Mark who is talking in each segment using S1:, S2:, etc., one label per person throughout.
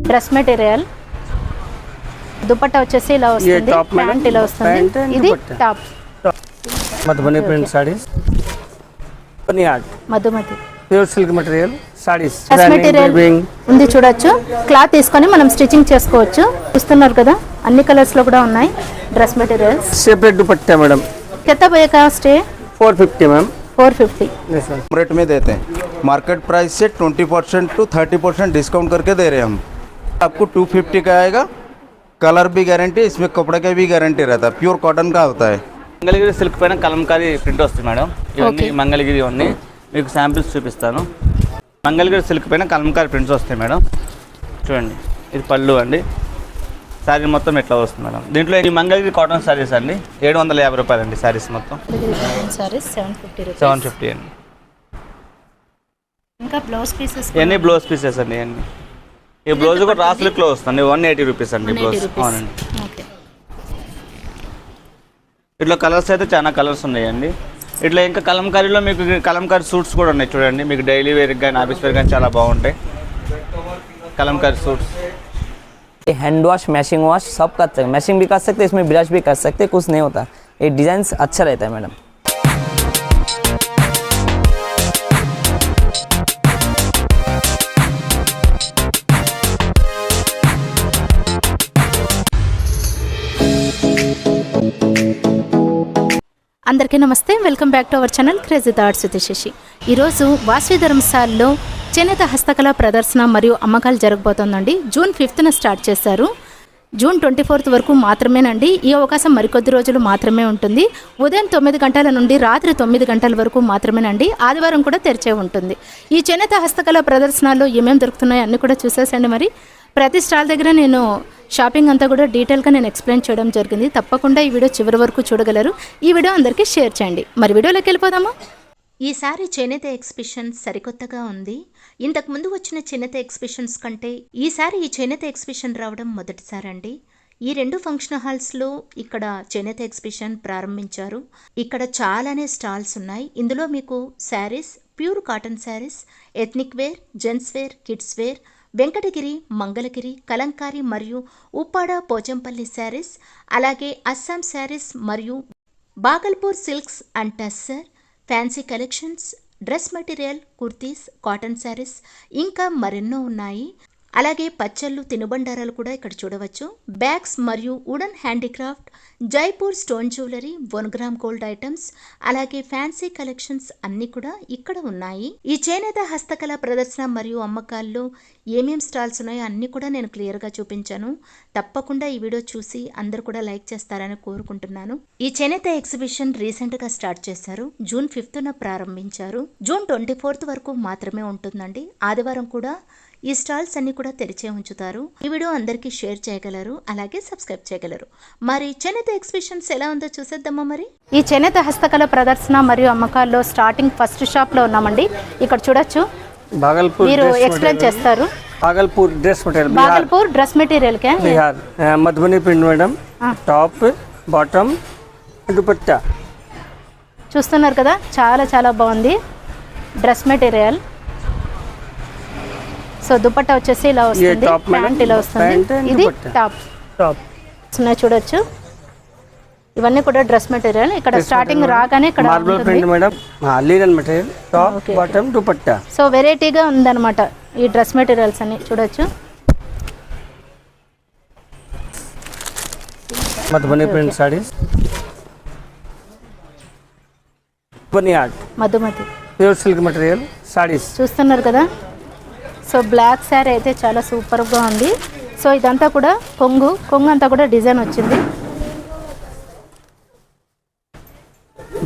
S1: Dress material. Dupatta వచ్చేసి ఇలా వస్తుంది, ప్యాంట్ ఇలా వస్తుంది, ఇది top.
S2: Madhubani print sarees,
S1: Madhumati
S2: pure silk material sarees.
S1: Dress material ఉంది చూడొచ్చు. క్లాత్ తీసుకొని మనం స్టిచ్చింగ్ చేసుకోవచ్చు. చూస్తున్నారు కదా, అన్ని కలర్స్ లో కూడా ఉన్నాయి డ్రెస్ మెటీరియల్స్.
S2: सेपरेट दुपट्टा मैडम
S1: कितना भैया कास्ट है?
S2: 450 मैम.
S1: 450
S3: रेट में देते हैं. मार्केट प्राइस से 20% to 30% डिस्काउंट करके दे रहे हैं हम. आपको 250 का आएगा. कलर भी गारंटी, इसमें कपड़े का भी गारंटी रहता है. प्योर कॉटन का होता है.
S4: మంగళగిరి సిల్క్ పైన కలంకారీ ప్రింట్ వస్తుంది మేడం. ఇవన్నీ మంగళగిరి అన్నీ మీకు శాంపిల్స్ చూపిస్తాను. మంగళగిరి సిల్క్ పైన కలంకారీ ప్రింట్స్ వస్తాయి మేడం. చూడండి, ఇది పళ్ళు అండి. శారీ మొత్తం ఎట్లా వస్తుంది మేడం. దీంట్లో ఈ మంగళగిరి కాటన్ శారీస్ అండి 750 రూపాయలు అండి. శారీస్ మొత్తం 750 అండి.
S1: ఇంకా బ్లౌజ్ పీసెస్,
S4: ఇవన్నీ బ్లౌజ్ పీసెస్ అండి. ఇవన్నీ ఈ బ్లౌజ్ కూడా రా సిల్క్లో వస్తుంది. 180 రూపీస్ అండి బ్లౌజ్. అవునండి. ఇట్లా కలర్స్ అయితే చాలా కలర్స్ ఉన్నాయండి. ఇట్లా ఇంకా కలంకారీలో మీకు కలంకారీ సూట్స్ కూడా ఉన్నాయి చూడండి. మీకు డైలీ వేర్ కానీ ఆఫీస్ వేర్ కానీ చాలా బాగుంటాయి Kalamkari suits.
S5: Hand wash, mashing wash सब कर सकते हैं. मैशिंग भी कर सकते हैं, इसमें ब्रश भी कर सकते हैं, कुछ नहीं होता. ये डिज़ाइन अच्छा रहता है मैडम.
S1: అందరికీ నమస్తే, welcome back to our channel crazy thoughts with Shashi. ఈరోజు వాసవి ధర్మశాలలో చేనేత హస్తకళ ప్రదర్శన మరియు అమ్మకాలు జరగబోతోందండి. జూన్ 5న స్టార్ట్ చేశారు. జూన్ 24 వరకు మాత్రమేనండి. ఈ అవకాశం మరికొద్ది రోజులు మాత్రమే ఉంటుంది. ఉదయం 9 గంటల నుండి రాత్రి 9 గంటల వరకు మాత్రమేనండి. ఆదివారం కూడా తెరిచే ఉంటుంది. ఈ చేనేత హస్తకళ ప్రదర్శనలో ఏమేమి దొరుకుతున్నాయో అన్నీ కూడా చూసేసండి. మరి ప్రతి స్టాల్ దగ్గర నేను షాపింగ్ అంతా కూడా డీటెయిల్గా నేను ఎక్స్ప్లెయిన్ చేయడం జరిగింది. తప్పకుండా ఈ వీడియో చివరి వరకు చూడగలరు. ఈ వీడియో అందరికీ షేర్ చేయండి. మరి వీడియోలోకి వెళ్ళిపోదామా? ఈసారి చేనేత ఎగ్జిబిషన్ సరికొత్తగా ఉంది. ఇంతకు ముందు వచ్చిన చేనేత ఎగ్జిబిషన్స్ కంటే ఈసారి ఈ చేనేత ఎగ్జిబిషన్ రావడం మొదటిసారండి. ఈ 2 ఫంక్షన్ హాల్స్లో ఇక్కడ చేనేత ఎగ్జిబిషన్ ప్రారంభించారు. ఇక్కడ చాలానే స్టాల్స్ ఉన్నాయి. ఇందులో మీకు sarees, pure cotton sarees, ethnic wear, gents wear, kids wear, Venkatagiri, Mangalagiri, Kalamkari మరియు ఉప్పాడ పోచంపల్లి శారీస్, అలాగే అస్సాం శారీస్ మరియు Bhagalpur silks and tussar, fancy collections, dress material, kurtis, cotton sarees, ఇంకా మరెన్నో ఉన్నాయి. అలాగే పచ్చళ్ళు, తినుబండారాలు కూడా ఇక్కడ చూడవచ్చు. బ్యాగ్స్ మరియు wooden handicraft, Jaipur stone jewellery, 1 gram gold items, అలాగే ఫ్యాన్సీ కలెక్షన్స్ అన్నీ కూడా ఇక్కడ ఉన్నాయి. ఈ చేనేత హస్తకళ ప్రదర్శన మరియు అమ్మకాల్లో ఏమేం స్టాల్స్ ఉన్నాయో అన్నీ కూడా నేను క్లియర్గా చూపించాను. తప్పకుండా ఈ వీడియో చూసి అందరూ కూడా లైక్ చేస్తారని కోరుకుంటున్నాను. ఈ చేనేత ఎగ్జిబిషన్ రీసెంట్గా స్టార్ట్ చేశారు. జూన్ 5న ప్రారంభించారు. జూన్ 24 వరకు మాత్రమే ఉంటుందండి. ఆదివారం కూడా ఈ స్టాల్స్ అన్ని కూడా తెరిచే ఉంచుతారు. ఈ వీడియో అందరికీ షేర్ చేయగలరు, అలాగే సబ్స్క్రైబ్ చేయగలరు. మరి చేనేత ఎగ్జిబిషన్స్ ఎలా ఉందో చూసేద్దామా? మరి ఈ చేనేత హస్తకళ ప్రదర్శన మరియు అమ్మకాల్లో స్టార్టింగ్ ఫస్ట్ షాప్ లో ఉన్నామండి. ఇక్కడ చూడొచ్చు.
S2: भागलपुर
S1: మీరు ఎక్స్ప్లెయిన్ చేస్తారు.
S2: Bhagalpur dress material,
S1: Bhagalpur dress material क्या
S2: Bihar. Madhubani print madam, top, bottom, dupatta.
S1: చూస్తున్నారు కదా, చాలా చాలా బాగుంది డ్రెస్ మెటీరియల్. సో దుపట్టా వచ్చేసి ఇలా వస్తుంది, ప్యాంట్ ఇలా వస్తుంది, ఇది టాప్. ఉన్నాయి చూడొచ్చు. ఇవన్నీ కూడా డ్రెస్ మెటీరియల్. ఇక్కడ స్టార్టింగ్ రాగానే ఇక్కడ
S2: marble print madam, linen material, top, bottom, dupatta.
S1: So వెరైటీగా ఉందన్నమాట ఈ డ్రెస్ మెటీరియల్స్ అన్ని చూడొచ్చు.
S2: Madhubani print sarees,
S1: Madhumati
S2: pure silk material sarees.
S1: చూస్తున్నారు కదా. సో బ్లాక్ శారీ అయితే చాలా సూపర్గా ఉంది. సో ఇదంతా కూడా కొంగు అంతా కూడా డిజైన్ వచ్చింది.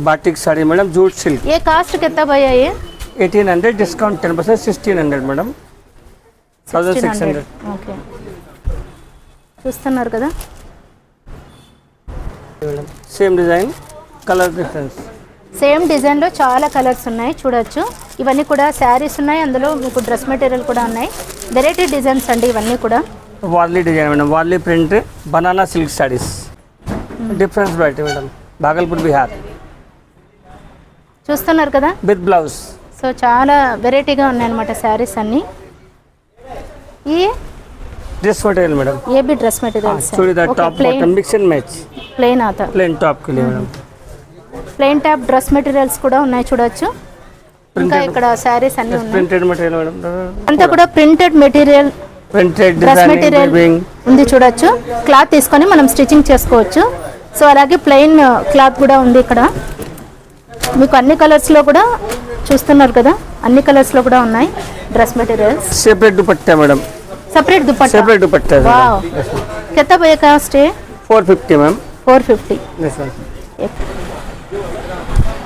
S2: Batik sari madam, jute silk.
S1: ये कास्ट कितना भैया? ये
S2: 1800 डिस्काउंट 10%, 1600 मैडम, 1600.
S1: ఓకే, చూస్తున్నారు కదా.
S2: Same design, colour difference.
S1: Same డిజైన్లో చాలా కలర్స్ ఉన్నాయి చూడొచ్చు. ఇవన్నీ కూడా శారీస్ ఉన్నాయి, అందులో మీకు డ్రెస్ మెటీరియల్ కూడా ఉన్నాయి. వెరైటీ డిజైన్స్ అండి ఇవన్నీ కూడా.
S2: Warli design madam, Warli print, banana silk saris. Difference బయట మేడం, భాగల్పూర్ బిహార్.
S1: చూస్తున్నారు కదా,
S2: విత్ బ్లౌజ్.
S1: సో చాలా వెరైటీగా ఉన్నాయన్నమాట శారీస్ అన్నీ. ఈ
S2: ड्रेस मटेरियल मैडम,
S1: ये भी ड्रेस मटेरियल्स है।
S2: Churidar
S1: okay,
S2: top
S1: plain
S2: bottom mix and match,
S1: plain आता
S2: प्लेन टॉप के लिए madam.
S1: Plain top dress materials కూడా ఉన్నాయి చూడొచ్చు. ఇంకా ఇక్కడ శారీస్ అన్ని ఉన్నాయి.
S2: प्रिंटेड मटेरियल मैडम,
S1: అంతా కూడా printed material
S2: printed
S1: dress
S2: designing
S1: material
S2: weaving.
S1: ఉంది చూడొచ్చు. క్లాత్ తీసుకొని మనం స్టిచ్చింగ్ చేసుకోవచ్చు. సో అలాగే ప్లెయిన్ క్లాత్ కూడా ఉంది ఇక్కడ. మీకు అన్ని కలర్స్లో కూడా చూస్తున్నారు కదా, అన్ని కలర్స్లో కూడా ఉన్నాయి డ్రెస్ మెటీరియల్స్.
S2: सेपरेट दुपट्टा मैडम,
S1: సపరేట్ దుపట్టా.
S2: सेपरेट दुपट्टा है
S1: వావ్, కిतना పోయే కాస్ట్ है?
S2: 450 मैम।
S1: 450.
S2: Yes ma'am.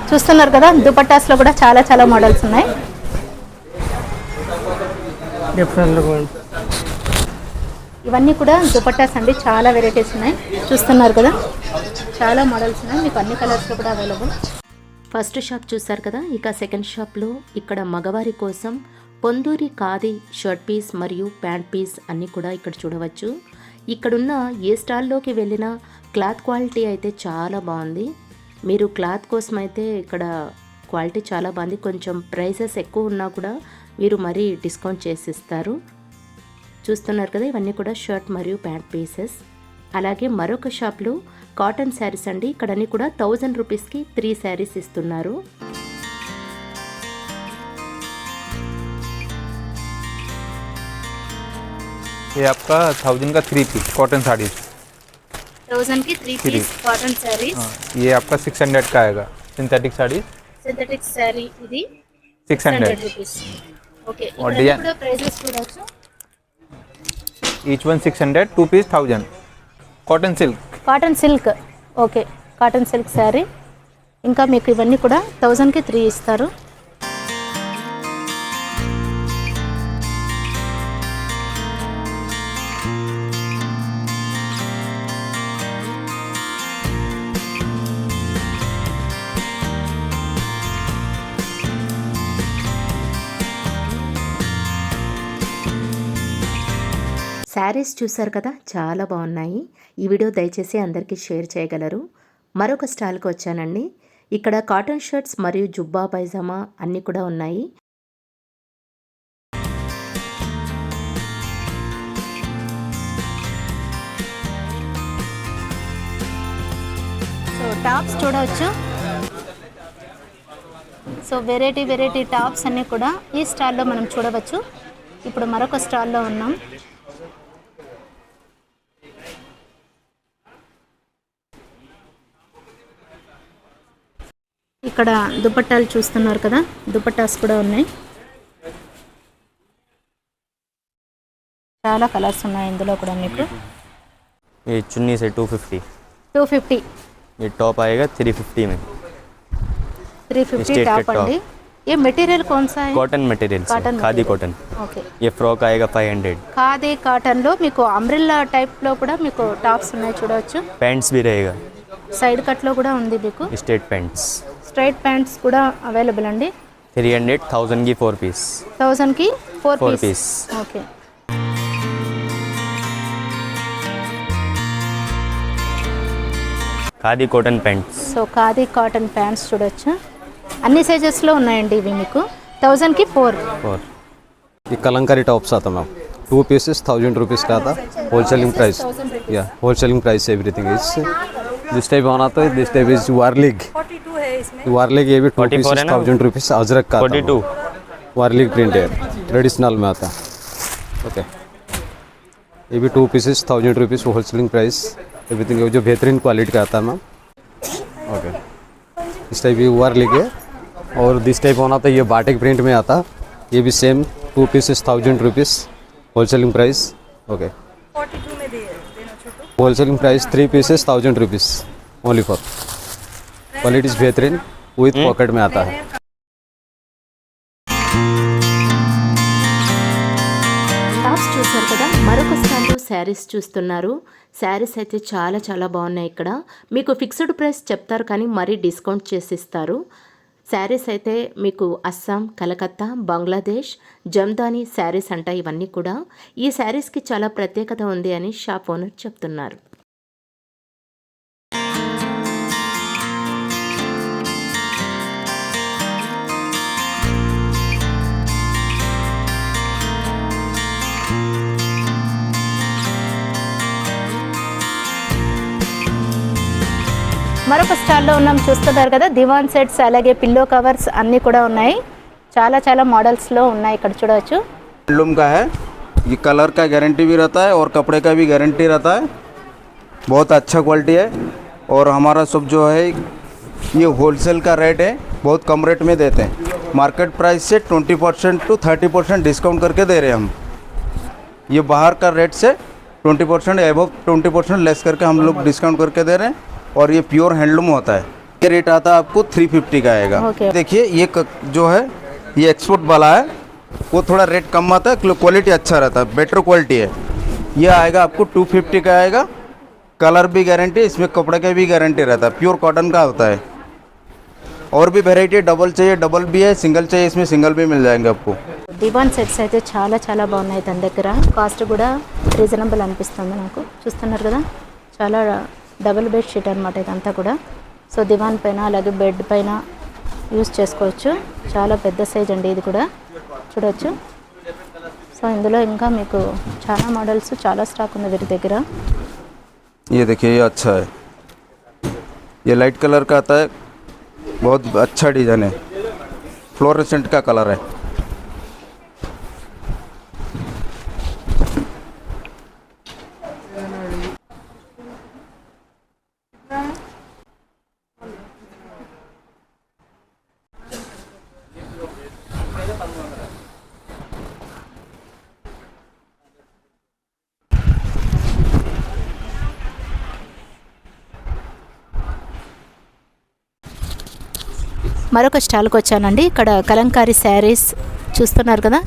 S1: చూస్తున్నారు కదా, దుపట్టాస్లో కూడా చాలా చాలా మోడల్స్ ఉన్నాయి.
S2: Different look ma'am.
S1: ఇవన్నీ కూడా దుపట్టాస్ అండి, చాలా వెరైటీస్ ఉన్నాయి. చూస్తున్నారు కదా, చాలా మోడల్స్ ఉన్నాయి, మీకు అన్ని కలర్స్లో కూడా అవైలబుల్. ఫస్ట్ షాప్ చూసారు కదా, ఇక సెకండ్ షాప్లో ఇక్కడ మగవారి కోసం పొందూరి ఖాదీ షర్ట్ పీస్ మరియు ప్యాంట్ పీస్ అన్నీ కూడా ఇక్కడ చూడవచ్చు. ఇక్కడున్న ఏ స్టాల్లోకి వెళ్ళినా క్లాత్ క్వాలిటీ అయితే చాలా బాగుంది. మీరు క్లాత్ కోసం అయితే ఇక్కడ క్వాలిటీ చాలా బాగుంది. కొంచెం ప్రైసెస్ ఎక్కువ ఉన్నా కూడా వీరు మరీ డిస్కౌంట్ చేసి ఇస్తారు. చూస్తున్నారు కదా, ఇవన్నీ కూడా షర్ట్ మరియు ప్యాంట్ పీసెస్. అలాగే మరొక షాప్లో కాటన్ శారీస్ అండి. ఇక్కడన్నీ కూడా 1000 రూపీస్కి 3 శారీస్ ఇస్తున్నారు.
S6: ये आपका 1000 का 3 पीस कॉटन साड़ी।
S1: 1000కి 3 పీస్ కాటన్ శారీస్.
S6: ये आपका 600 का आएगा सिंथेटिक साड़ी।
S1: సింథటిక్ శారీ ఇది
S6: 600
S1: రూపీస్. ఓకే,
S6: और
S1: ఇక్కడ
S6: डिजाइन
S1: కూడా ప్రైసెస్ చూడొచ్చు.
S6: Each one 600, 2 piece 1000 cotton silk.
S1: Cotton silk. Okay, cotton silk saree. ఇంకా మీకు ఇవన్నీ కూడా 1000కి 3 ఇస్తారు. శారీస్ చూసారు కదా, చాలా బాగున్నాయి. ఈ వీడియో దయచేసి అందరికీ షేర్ చేయగలరు. మరొక స్టాల్కి వచ్చానండి. ఇక్కడ కాటన్ షర్ట్స్ మరియు జుబ్బా పైజామా అన్నీ కూడా ఉన్నాయి. సో టాప్స్ చూడవచ్చు. సో వెరైటీ టాప్స్ అన్నీ కూడా ఈ స్టాల్లో మనం చూడవచ్చు. ఇప్పుడు మరొక స్టాల్లో ఉన్నాం. ఇక్కడ దుపట్టాలు చూస్తున్నారు కదా, దుపట్టాస్ కూడా ఉన్నాయి. చాలా కలర్స్ ఉన్నాయి ఇందులో కూడా మీకు.
S7: ये चुन्नी से 250,
S1: 250.
S7: ये टॉप आएगा 350 में।
S1: 350
S7: Straight
S1: టాప్
S7: cut
S1: అండి. ये मटेरियल कौन सा है?
S7: कॉटन मटेरियल से,
S1: Cotton
S7: khadi
S1: material.
S7: Cotton.
S1: Okay,
S7: ये फ्रॉक आएगा 500।
S1: ఖాదీ కాటన్లో మీకు అంబ్రెల్లా టైప్లో కూడా మీకు టాప్స్ ఉన్నాయి చూడవచ్చు.
S7: पैंट्स भी रहेगा,
S1: సైడ్ కట్లో కూడా ఉంది మీకు.
S7: स्ट्रेट पैंट्स
S1: స్ట్రైట్ ప్యాంట్స్ కూడా అవైలబుల్ అండి.
S7: 300, 1000 की 4 पीस।
S1: 1000కి 4
S7: 4
S1: piece.
S7: Piece.
S1: Okay,
S7: khadi cotton pants.
S1: So khadi cotton pants చూడొచ్చు. అన్ని సైజెస్లో ఉన్నాయండి ఇవి మీకు. 1000కి 4.
S7: और
S8: ये कलंकारी टॉप्स आता मैम, 2 पीसेस 1000 रुपीज़ का आता. होलसेलिंग प्राइस, या wholesaling price everything is this type on आता है. This type is वार्लिग.
S9: 42 है इसमें.
S8: वार्लिग ये भी 2
S7: 44
S8: पीसेस
S7: है ना?
S8: 1000 रुपीज़ अजरक का आता.
S7: 42।
S8: वार्लिग प्रिंट है, ट्रेडिशनल में आता. ओके, ये भी 2 pieces 1000 rupees wholesaling price everything, जो बेहतरीन क्वालिटी का आता है मैम. ओके, इस टाइप ये वार्लिग है. और दिस टाइप ऑन आता है, ये बाटिक प्रिंट में आता. ये भी same 2 pieces 1000 rupees wholesaling price. Okay,
S9: 42 में देना Chhotu.
S8: Wholesaling price 3 pieces 1000 rupees only for. Quality is बेहतरीन विथ पॉकेट में आता है.
S1: టాప్స్ చూసారు కదా, మరొక స్టాల్లో శారీస్ చూస్తున్నారు. శారీస్ అయితే చాలా చాలా బాగున్నాయి. ఇక్కడ మీకు ఫిక్స్డ్ ప్రైస్ చెప్తారు కానీ మరీ డిస్కౌంట్ చేసి ఇస్తారు. శారీస్ అయితే మీకు అస్సాం, కలకత్తా, బంగ్లాదేశ్, జమ్దాని శారీస్ అంట. ఇవన్నీ కూడా ఈ శారీస్కి చాలా ప్రత్యేకత ఉంది అని షాప్ ఓనర్ చెప్తున్నారు. మరొక స్టాల్లో ఉన్నాం, చూస్తున్నారు కదా. దివాన్ సెట్స్ అలాగే పిల్లో కవర్స్ అన్నీ కూడా ఉన్నాయి. చాలా చాలా మోడల్స్లో ఉన్నాయి, ఇక్కడ చూడవచ్చు.
S3: हैंडलूम का है, ये कलर का गारंटी भी रहता है और कपड़े का भी गारंटी रहता है. बहुत अच्छा क्वालिटी है और हमारा सब जो है ये होलसेल का रेट है, बहुत कम रेट में देते हैं. मार्केट प्राइस से 20% to 30% डिस्काउंट करके दे रहे हैं हम. ये बाहर का रेट से 20% एबव 20% लेस करके हम लोग डिस्काउंट करके दे रहे हैं और ये प्योर हैंडलूम होता है. ये रेट आता है आपको 350 का आएगा. देखिए ये जो है ये एक्सपोर्ट वाला है, वो थोड़ा रेट कम आता है, क्वालिटी अच्छा रहता है, बेटर क्वालिटी है. ये आएगा आपको 250 का आएगा. कलर भी गारंटी, इसमें कपड़े का भी गारंटी रहता है, प्योर कॉटन का होता है. और भी वेराइटी डबल चाहिए डबल भी है, सिंगल चाहिए इसमें सिंगल भी मिल जाएंगे आपको.
S1: దివాన్ సెట్స్ అయితే చాలా చాలా బాగున్నాయి తన దగ్గర. కాస్ట్ కూడా రీజనబుల్ అనిపిస్తుంది నాకు. చూస్తున్నారు కదా, చాలా డబుల్ బెడ్ షీట్ అనమాట ఇదంతా కూడా. సో దివాన్ పైన అలాగే బెడ్ పైన యూస్ చేసుకోవచ్చు. చాలా పెద్ద సైజ్ అండి ఇది కూడా, చూడవచ్చు. సో ఇందులో ఇంకా మీకు చాలా మోడల్స్, చాలా స్టాక్ ఉంది వీరి దగ్గర.
S3: ये देखिए ये अच्छा है, ये लाइट कलर का आता है, बहुत अच्छा डिज़ाइन है, फ्लोरेसेंट का कलर है.
S1: మరొక స్టాల్కి వచ్చానండి. ఇక్కడ కలంకారీ శారీస్ చూస్తున్నారు కదా.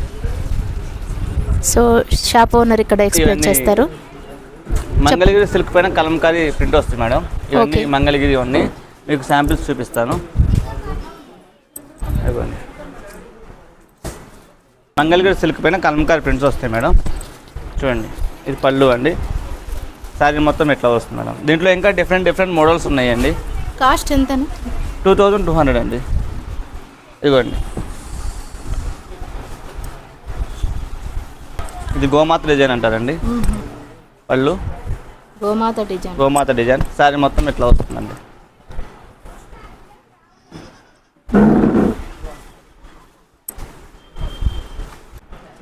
S1: సో షాప్ ఓనర్ ఇక్కడ ఎక్స్ప్లెయిన్ చేస్తారు.
S4: మంగళగిరి సిల్క్ పైన కలంకారీ ప్రింట్ వస్తుంది మేడం. ఇవన్నీ మంగళగిరి ఇవన్నీ మీకు శాంపిల్స్ చూపిస్తాను. మంగళగిరి సిల్క్ పైన కలంకారీ ప్రింట్స్ వస్తాయి మేడం. చూడండి, ఇది పళ్ళు అండి. శారీ మొత్తం ఎట్లా వస్తుంది మేడం. దీంట్లో ఇంకా డిఫరెంట్ మోడల్స్ ఉన్నాయండి.
S1: కాస్ట్ ఎంత?
S4: 2200 అండి. ఇదిగోండి, ఇది గోమాత డిజైన్ అంటారండి. పళ్ళు గోమాత డిజైన్. శారీ మొత్తం ఇట్లా వస్తుందండి.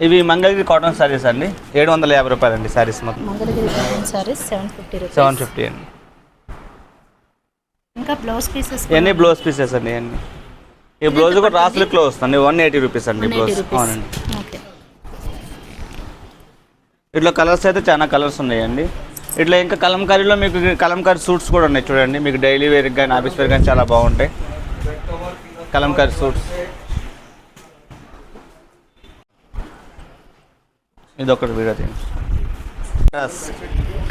S4: ఇవి మంగళగిరి కాటన్ శారీస్ అండి. 750 రూపాయలండి శారీస్ మొత్తం.
S1: మంగళగిరి కాటన్ శారీస్
S4: 750 అండి.
S1: ఇంకా బ్లౌజ్ పీసెస్,
S4: ఇవన్నీ బ్లౌజ్ పీసెస్ అండి. ఇవన్నీ ఈ బ్లౌజ్ కూడా రా సిల్క్లో వస్తుంది. 180 రూపీస్ అండి బ్లౌజ్. అవునండి. ఇట్లా కలర్స్ అయితే చాలా కలర్స్ ఉన్నాయండి. ఇట్లా ఇంకా కలంకారీలో మీకు కలంకారీ సూట్స్ కూడా ఉన్నాయి చూడండి. మీకు డైలీ వేర్ కానీ ఆఫీస్ వేర్ కానీ చాలా బాగుంటాయి కలంకారీ సూట్స్. ఇది ఒకటి వీడియో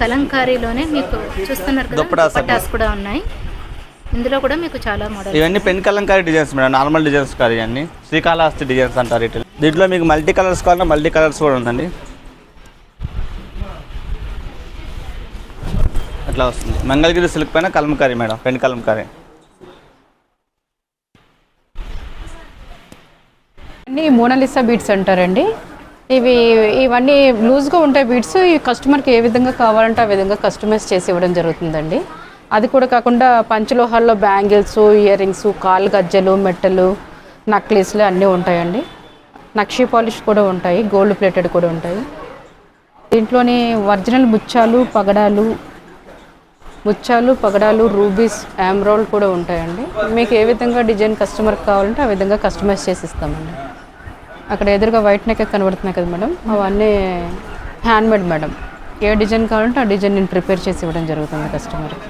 S1: కలంకారీలోనే మీకు చూస్తున్నారు కదా, దుపట్టాస్ కూడా ఉన్నాయి. ఇందులో కూడా మీకు చాలా మోడల్.
S4: ఇవన్నీ pen Kalamkari designs madam, normal designs కాదు. ఇవన్నీ శ్రీకాళహస్తి డిజైన్స్ అంటారు. ఇట్లా దీంట్లో మీకు మల్టీ కలర్స్ కావాలన్నా మల్టీ కలర్స్ కూడా ఉందండి. అట్లా వస్తుంది. మంగళగిరి సిల్క్ పైన కలంకారీ మేడం, పెన్ కలంకారీ.
S10: అన్నీ మోనాలిసా బీడ్స్ అంటారండి. ఇవన్నీ లూజ్గా ఉంటాయి బీడ్స్. ఈ కస్టమర్కి ఏ విధంగా కావాలంటే ఆ విధంగా కస్టమైజ్ చేసి ఇవ్వడం జరుగుతుందండి. అది కూడా కాకుండా పంచలోహాల్లో బ్యాంగిల్స్, ఇయర్ రింగ్స్, కాలు గజ్జలు, మెట్టలు, నక్లీస్లు అన్నీ ఉంటాయండి. నక్షీ పాలిష్ కూడా ఉంటాయి, గోల్డ్ ప్లేటెడ్ కూడా ఉంటాయి. దీంట్లోనే ఒరిజినల్ ముత్యాలు, పగడాలు, రూబీస్, ఎమరాల్డ్ కూడా ఉంటాయండి. మీకు ఏ విధంగా డిజైన్ కస్టమర్కి కావాలంటే ఆ విధంగా కస్టమైజ్ చేసి ఇస్తామండి. అక్కడ ఎదురుగా వైట్ నెక్ కనబడుతున్నాయి కదా మేడం, అవన్నీ హ్యాండ్మేడ్ మేడం. ఏ డిజైన్ కావాలంటే ఆ డిజైన్ నేను ప్రిపేర్ చేసి ఇవ్వడం జరుగుతుంది కస్టమర్కి.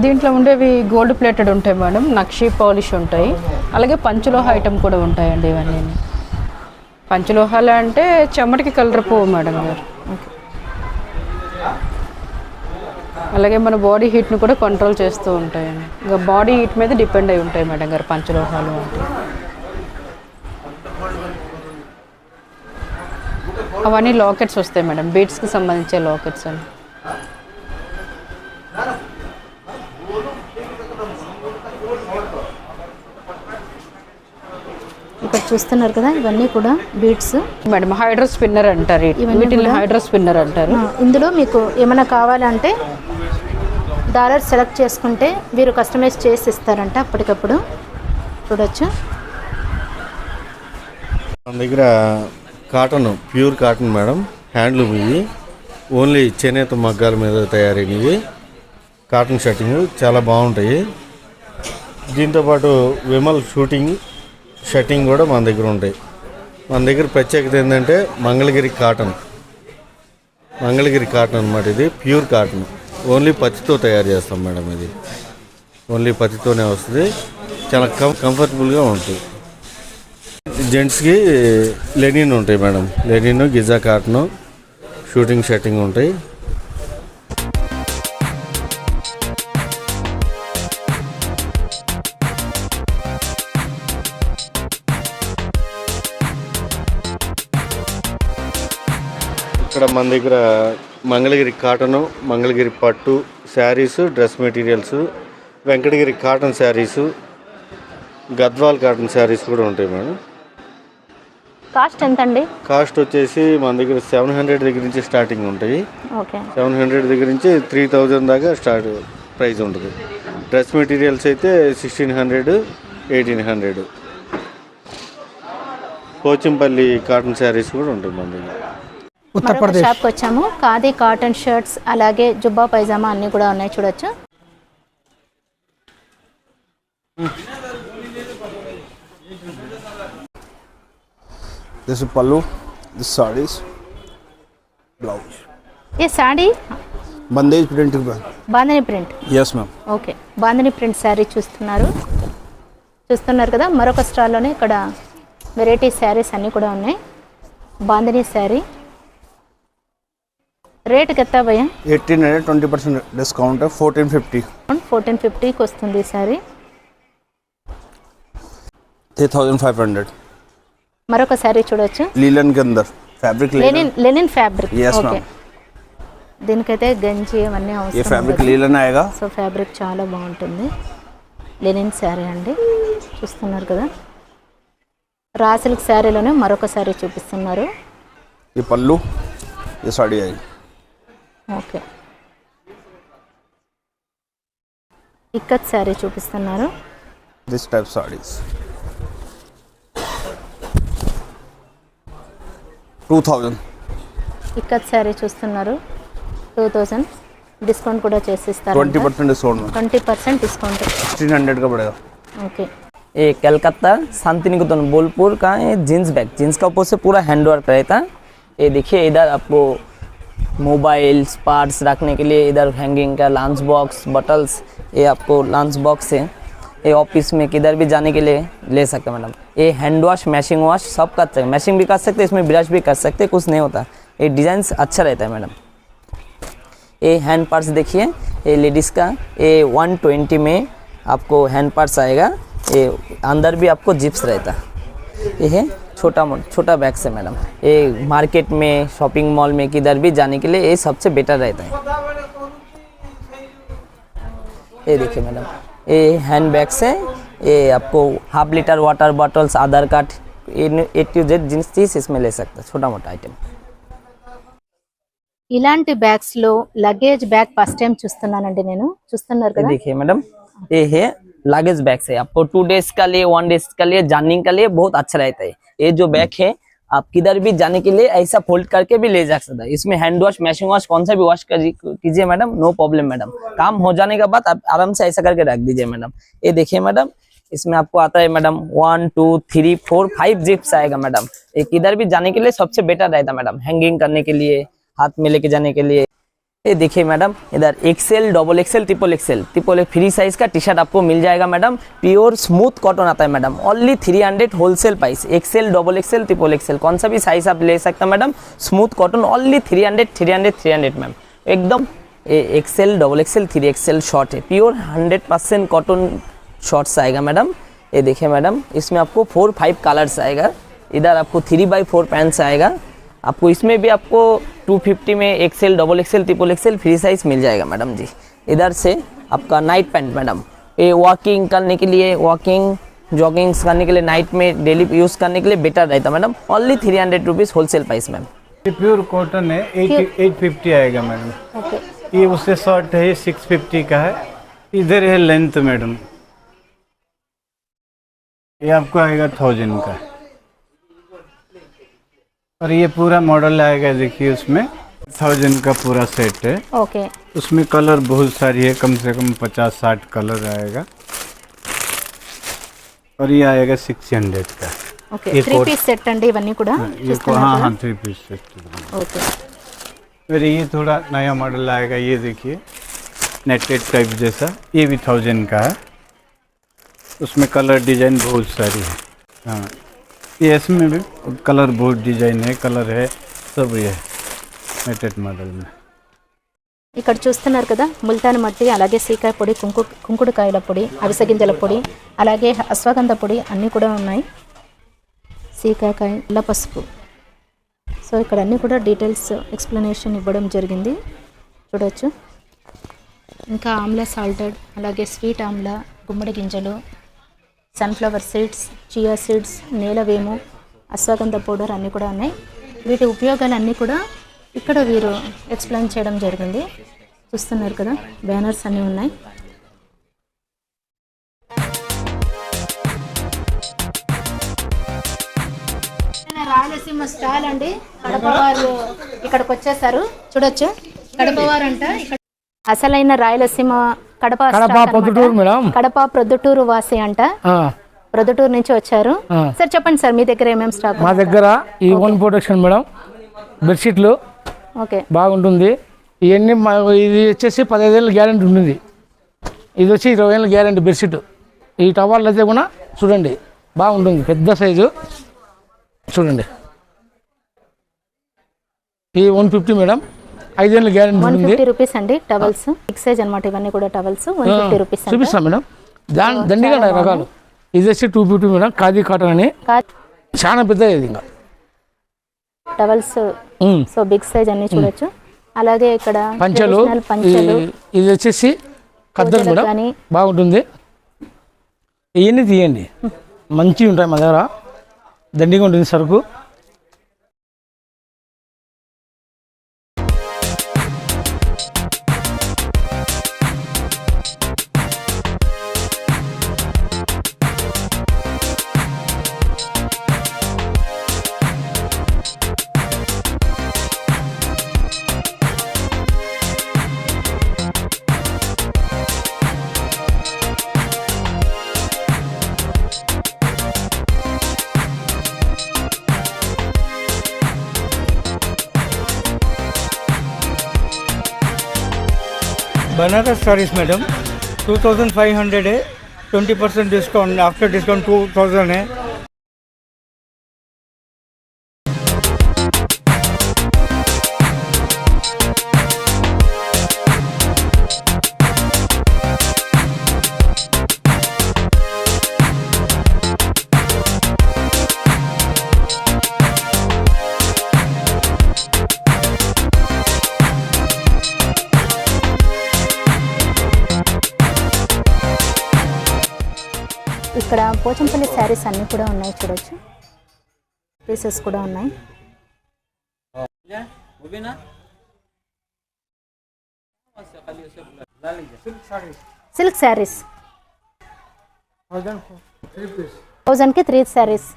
S10: దీంట్లో ఉండేవి గోల్డ్ ప్లేటెడ్ ఉంటాయి మేడం, నక్షీ పాలిష్ ఉంటాయి, అలాగే పంచలోహ ఐటమ్ కూడా ఉంటాయండి. ఇవన్నీ పంచలోహాలు అంటే చెమటికి కలర్ పోవు మేడం గారు. అలాగే మన బాడీ హీట్ని కూడా కంట్రోల్ చేస్తూ ఉంటాయండి. ఇంకా బాడీ హీట్ మీద డిపెండ్ అయి ఉంటాయి మేడం గారు పంచలోహాలు అంటే. అవన్నీ లాకెట్స్ వస్తాయి మేడం, బీడ్స్కి సంబంధించే లాకెట్స్ అని.
S1: ఇక్కడ చూస్తున్నారు కదా, ఇవన్నీ కూడా బీడ్స్
S10: మేడం. హైడ్రో స్పిన్నర్ అంటారు వీటిని, హైడ్రో స్పిన్నర్ అంటారు.
S1: ఇందులో మీకు ఏమైనా కావాలంటే డాలర్ సెలెక్ట్ చేసుకుంటే వీరు కస్టమైజ్ చేసి ఇస్తారంట అప్పటికప్పుడు. చూడొచ్చు.
S11: మన దగ్గర cotton, pure cotton madam, handloom ఇవి, ఓన్లీ చేనేత మగ్గాల మీద తయారైనవి. కాటన్ షర్టింగ్ చాలా బాగుంటాయి. దీంతోపాటు విమల్ షూటింగ్ షర్టింగ్ కూడా మన దగ్గర ఉంటాయి. మన దగ్గర ప్రత్యేకత ఏంటంటే మంగళగిరి కాటన్ అన్నమాట. ఇది ప్యూర్ కాటన్, ఓన్లీ పత్తితో తయారు చేస్తాం మేడం. ఇది ఓన్లీ పత్తితోనే వస్తుంది. చాలా కంఫర్టబుల్గా ఉంటుంది. జెంట్స్కి లెనిన్ ఉంటాయి madam, linen, Giza cotton, suiting shirting ఉంటాయి. ఇక్కడ మన దగ్గర మంగళగిరి కాటను, మంగళగిరి పట్టు sarees, dress materials, Venkatagiri cotton sarees, Gadwal cotton sarees కూడా ఉంటాయి మేడం.
S1: కాస్ట్ ఎంత అండి?
S11: కాస్ట్ వచ్చేసి మన దగ్గర 700 దగ్గర నుంచి స్టార్టింగ్ ఉంటాయి.
S1: ఓకే.
S11: 700 దగ్గర నుంచి 3000 దాకా స్టార్ట్ ప్రైస్ ఉంటుంది. డ్రెస్ మెటీరియల్స్ అయితే 1600, 1800. పోచంపల్లి కాటన్ శారీస్ కూడా ఉంటాయి మన దగ్గర.
S1: మరొక షాప్కి వచ్చాము. ఖాదీ కాటన్ షర్ట్స్ అలాగే జుబ్బా పైజామా అన్నీ కూడా ఉన్నాయి. చూడొచ్చు.
S3: This is pallu, this sarees, blouse.
S1: ये sari
S3: Bandej print.
S1: Bandhani print.
S3: Yes ma'am.
S1: Okay. Bandhani print sari చూస్తున్నారు కదా. మరొక స్టాల్లోనే ఇక్కడ వెరైటీ శారీస్ అన్నీ కూడా ఉన్నాయి. బాందని శారీ రేట్ కిత్తా భయ్యా?
S3: 1800, 20% discount है, 1450.
S1: 1450కి వస్తుంది ఈ శారీ.
S3: 3500.
S1: మరొక శారీ చూడొచ్చు.
S3: लीलन के अंदर fabric
S1: linen fabric.
S3: Yes
S1: okay.
S3: ma'am.
S1: దీనికైతే గంజి అవన్నీ
S3: ये
S1: అవసరం
S3: फैब्रिक
S1: ఉండదు.
S3: लीलन आएगा.
S1: సో ఫ్యాబ్రిక్ చాలా బాగుంటుంది. లెనిన్ శారీ అండి, చూస్తున్నారు కదా. రా సిల్క్ శారీలోనే మరొక శారీ చూపిస్తున్నారు.
S3: ये पल्लू, ये साड़ी आएगी.
S1: ఓకే. ఇక్కత్ శారీ చూపిస్తున్నారు.
S3: This type sarees. 2000.
S1: Ikat sari చూస్తున్నారు. 2000 డిస్కౌంట్ కూడా చేసిస్తారు.
S3: 20% डिस्काउंट में
S1: 20% డిస్కౌంట్.
S3: 1600 का पड़ेगा.
S1: ఓకే.
S5: ये कलकत्ता शांतिनिकेतन बोलपुर का ये जीन्स का ऊपर से पूरा हैंड वर्क रहता है. ये देखिए इधर आपको मोबाइल्स पार्ट्स रखने के लिए, इधर हैंगिंग का लंच बॉक्स, बॉटल्स, ये आपको लंच बॉक्स है. ये ऑफिस में किधर भी जाने के लिए ले सकते हैं मैडम. ये हैंड वॉश, मैशिंग वॉश सब कर सकते हैं. मैशिंग भी कर सकते हैं, इसमें ब्रश भी कर सकते हैं, कुछ नहीं होता. ये डिज़ाइन अच्छा रहता है मैडम. ये हैंड पर्स देखिए, ये लेडीज़ का, ये 120 में आपको हैंड पर्स आएगा. ये अंदर भी आपको जिप्स रहता है. ये है छोटा बैग से मैडम. ये मार्केट में, शॉपिंग मॉल में किधर भी जाने के लिए ये सबसे बेटर रहता है. ये देखिए मैडम, ये हैंड बैग से ये आपको half litre water bottles, Aadhaar card, A to Z जिस चीज़ इसमें ले सकते हैं, छोटा मोटा आइटम.
S1: ఇలాంటి బ్యాగ్స్ లో లగేజ్ బ్యాగ్ ఫస్ట్ టైం చూస్తున్నానండి నేను. చూస్తున్నారు
S5: ये
S1: కదా.
S5: देखिए मैडम, ये है लगेज बैग से आपको 2 डेज का लिए, 1 डेज का लिए, जाने का लिए बहुत अच्छा रहता है. ये जो बैग है आप किधर भी जाने के लिए ऐसा फोल्ड करके भी ले जा सकते हैं. इसमें हैंड वॉश, मैशिंग वॉश कौन सा भी वॉश कीजिए मैडम, नो प्रॉब्लम मैडम. काम हो जाने के बाद आप आराम से ऐसा करके रख दीजिए मैडम. ये देखिए मैडम, इसमें आपको आता है मैडम 1 2 3 4 5 जिप्स आएगा मैडम. ये किधर भी जाने के लिए सबसे बेटर रहता है मैडम, हैंगिंग करने के लिए, हाथ में लेके जाने के लिए. ये देखिए मैडम, इधर XL, double XL, triple free size का टी शर्ट आपको मिल जाएगा मैडम. प्योर स्मूथ कॉटन आता है madam. Only 300 wholesale price. XL, double XL, triple XL कौन सा भी साइज आप ले सकते हैं madam. Smooth cotton only 300 ma'am. एकदम XL, double XL, 3XL short है. प्योर 100% कॉटन शॉर्ट्स आएगा मैडम. ये देखिए मैडम, इसमें आपको 4-5 कलर्स आएगा. इधर आपको 3x4 पैंट्स आएगा आपको. इसमें भी आपको 250 में XL, double XL, triple XL free size मिल जाएगा मैडम जी. इधर से आपका नाइट पैंट मैडम, ये वॉकिंग करने के लिए, वॉकिंग जॉगिंग्स करने के लिए, नाइट में डेली यूज़ करने के लिए बेटर रहता है madam. Only 300 rupees wholesale price ma'am.
S6: ये प्योर कॉटन है, 850 आएगा मैडम.
S1: ఓకే.
S12: ये उससे शॉर्ट है, ये 650 का है। इधर है लेंथ मैडम, ये आपको आएगा 1000 का। और ये पूरा मॉडल आएगा, देखिए उसमें 1000 का पूरा सेट है।
S1: ఓకే
S12: उसमें कलर बहुत सारी है, कम से कम 50-60 कलर आएगा। और ये आएगा 600 का।
S1: ఓకే
S12: ये
S1: 3
S12: कोट-
S1: పీస్ సెట్ అండి ఇవన్నీ కూడా
S12: हाँ, ये
S1: చూస్తున్నారు
S12: हाँ
S1: కదా?
S12: हाँ 3 पीस सेट।
S1: ఓకే
S12: फिर ये थोड़ा नया मॉडल आएगा, ये देखिए नेटेड टाइप जैसा, ये भी 1000 का है। उसमें कलर डिजाइन बहुत सारी है। हाँ, ये इसमें भी कलर बहुत डिजाइन है, कलर है सब, ये नेटेड मॉडल में।
S1: ఇక్కడ చూస్తున్నారు కదా, ముల్తాన్ మట్టి, అలాగే సీకాయ పొడి, కుంకుడుకాయల పొడి, అవిసె గింజల పొడి, అలాగే అశ్వగంధ పొడి అన్నీ కూడా ఉన్నాయి. సీకాయకాయ, నల్ల పసుపు. సో ఇక్కడ అన్నీ కూడా డీటెయిల్స్ ఎక్స్ప్లెనేషన్ ఇవ్వడం జరిగింది, చూడవచ్చు. ఇంకా ఆమ్లా సాల్టెడ్, అలాగే స్వీట్ ఆమ్లా, గుమ్మడి గింజలు, సన్ఫ్లవర్ సీడ్స్, చియా సీడ్స్, నేలవేము, అశ్వగంధ పౌడర్ అన్నీ కూడా ఉన్నాయి. వీటి ఉపయోగాలు అన్నీ కూడా ఇక్కడ వీరు ఎక్స్ప్లెయిన్ చేయడం జరిగింది. చూస్తున్నారు కదా, బ్యానర్స్ అన్నీ ఉన్నాయి. రాయలసీమ స్టాల్ అండి, కడప వారు ఇక్కడికి వచ్చేసారు, చూడొచ్చు. కడప వారు అంట ఇక్కడ అసలైన రాయలసీమ కడప
S13: ప్రొద్దుటూరు మేడం.
S1: కడప ప్రొద్దుటూరు వాసి అంట, ప్రొద్దుటూరు నుంచి వచ్చారు. సార్ చెప్పండి సార్, మీ దగ్గర ఏమేమి స్టాక్?
S13: మా దగ్గర ఈ ఓన్ ప్రొడక్షన్ మేడం, బెడ్షీట్లు
S1: ఓకే
S13: బాగుంటుంది. ఇవన్నీ ఇది వచ్చేసి 15 ఏళ్ళ గ్యారెంటీ ఉంటుంది. ఇది వచ్చి 20 ఏళ్ళ గ్యారెంటీ బెడ్షీట్. ఈ టవాళ్ళు అయితే కూడా చూడండి బాగుంటుంది, పెద్ద సైజు చూడండి. ఈ 150 మేడం, 5 ఏళ్ళ గ్యారెంటీ ఉంటుంది.
S1: 150 రూపీస్ అండి టవల్స్, బిగ్ సైజ్ అనమాట. ఇవన్నీ కూడా టవల్స్ 150 రూపీస్.
S13: చూపిస్తాం మేడం, దండిగా రకాలు. ఇది వచ్చి 250 మేడం, ఖాదీ కాటన్ అని చాలా పెద్దది. ఇది ఇంకా
S1: టవల్స్, సో బిగ్ సైజ్ అన్ని చూడొచ్చు. అలాగే ఇక్కడ
S13: పంచలు,
S1: పంచలు,
S13: ఇది వచ్చేసి ఖద్దరు మేడం, బాగుంటుంది. ఇవన్నీ తీయండి, మంచిగా ఉంటాయి మా దగ్గర, దండిగా ఉంటుంది సరుకు.
S12: बनारस साड़ीज मैडम 2500 है, 20% डिस्काउंट, आफ्टर डिस्काउंट 2000 है।
S1: ఇక్కడ పోచంపల్లి శారీస్ అన్నీ కూడా ఉన్నాయి, చూడొచ్చు. పీసెస్ కూడా ఉన్నాయి. సిల్క్ శారీస్ 1000కి 3 శారీస్.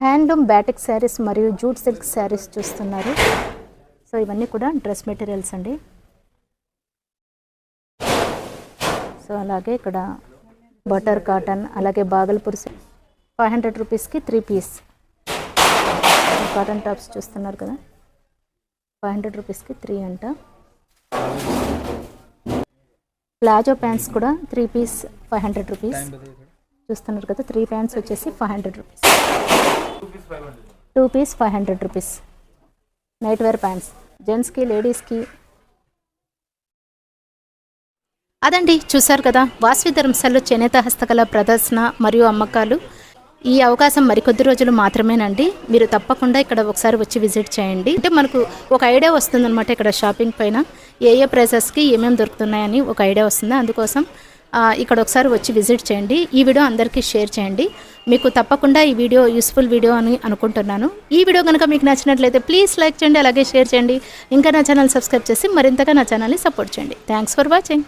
S1: హ్యాండ్లూమ్ బ్యాటిక్ శారీస్ మరియు జూట్ సిల్క్ శారీస్ చూస్తున్నారు. సో ఇవన్నీ కూడా డ్రెస్ మెటీరియల్స్ అండి. సో అలాగే ఇక్కడ బటర్ కాటన్, అలాగే బాగల్పూర్ 500 రూపీస్కి 3 పీస్ కాటన్ టాప్స్ చూస్తున్నారు కదా, 500 రూపీస్కి 3 అంట. ప్లాజో ప్యాంట్స్ కూడా 3 పీస్ 500 రూపీస్ చూస్తున్నారు కదా. 3 ప్యాంట్స్ వచ్చేసి 500 rupees. 2 piece 500 rupees. Night wear pants జెంట్స్కి లేడీస్కి. అదండి, చూసారు కదా వాసవి ధర్మశాలలో చేనేత హస్తకళ ప్రదర్శన మరియు అమ్మకాలు. ఈ అవకాశం మరికొద్ది రోజులు మాత్రమేనండి. మీరు తప్పకుండా ఇక్కడ ఒకసారి వచ్చి విజిట్ చేయండి. అంటే మనకు ఒక ఐడియా వస్తుందన్నమాట ఇక్కడ షాపింగ్ పైన ఏ ప్రైసెస్కి ఏమేమి దొరుకుతున్నాయని ఒక ఐడియా వస్తుంది. అందుకోసం ఇక్కడ ఒకసారి వచ్చి విజిట్ చేయండి. ఈ వీడియో అందరికీ షేర్ చేయండి. మీకు తప్పకుండా ఈ వీడియో యూస్ఫుల్ వీడియో అని అనుకుంటున్నాను. ఈ వీడియో కనుక మీకు నచ్చినట్లయితే ప్లీజ్ లైక్ చేయండి, అలాగే షేర్ చేయండి. ఇంకా నా ఛానల్ సబ్స్క్రైబ్ చేసి మరింతగా నా ఛానల్ని సపోర్ట్ చేయండి. Thanks for watching.